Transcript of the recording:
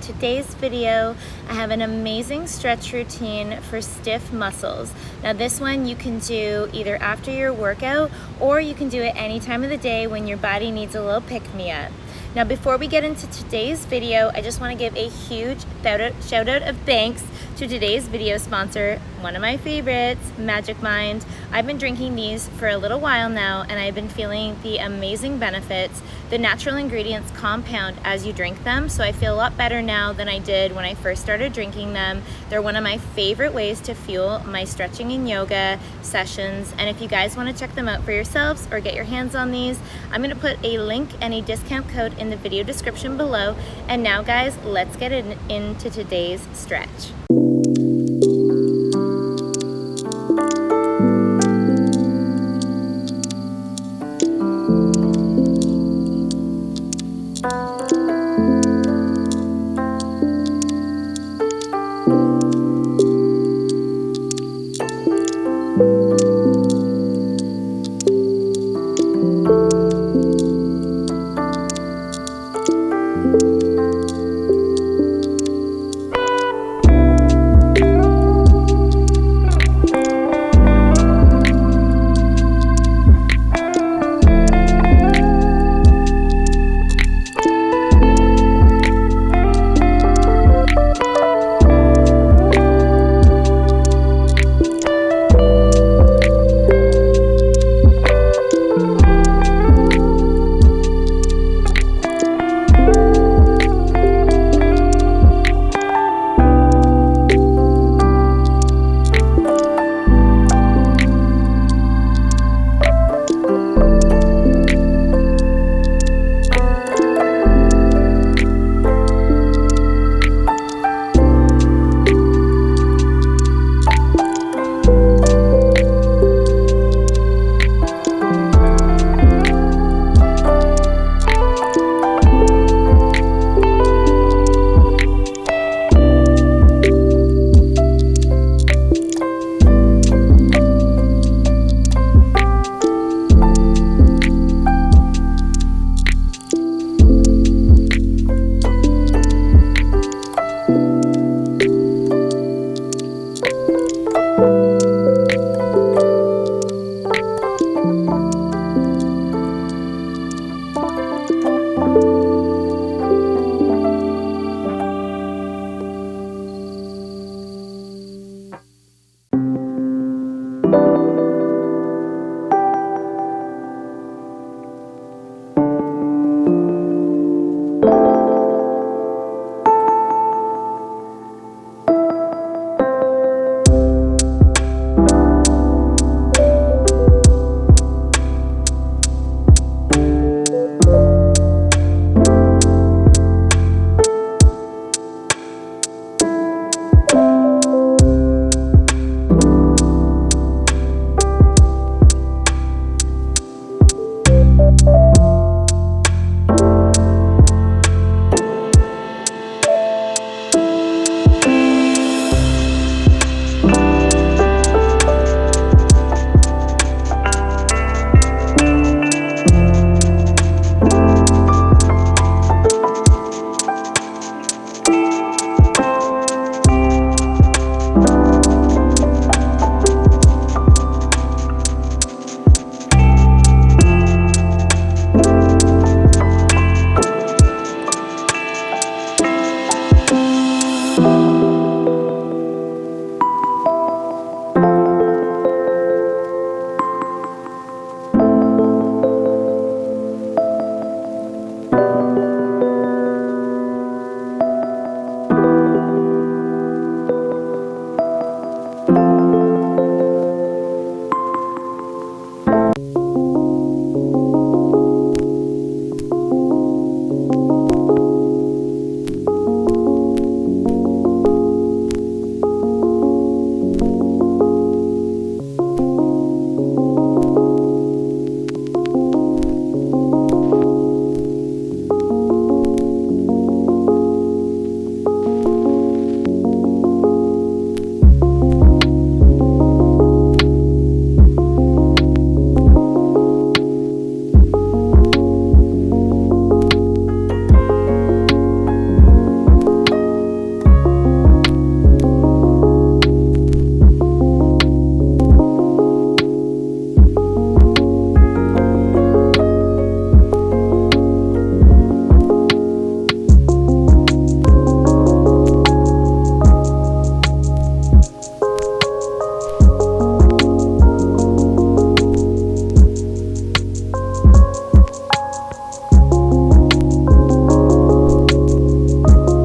today's video I have an amazing stretch routine for stiff muscles. Now this one you can do either after your workout or you can do it any time of the day when your body needs a little pick-me-up. Now before we get into today's video, I just want to give a huge shout out of thanks to today's video sponsor, one of my favorites, Magic Mind. I've been drinking these for a little while now and I've been feeling the amazing benefits. The natural ingredients compound as you drink them, so I feel a lot better now than I did when I first started drinking them. They're one of my favorite ways to fuel my stretching and yoga sessions, and if you guys want to check them out for yourselves or get your hands on these, I'm going to put a link and a discount code in the video description below. And now guys, let's get into today's stretch.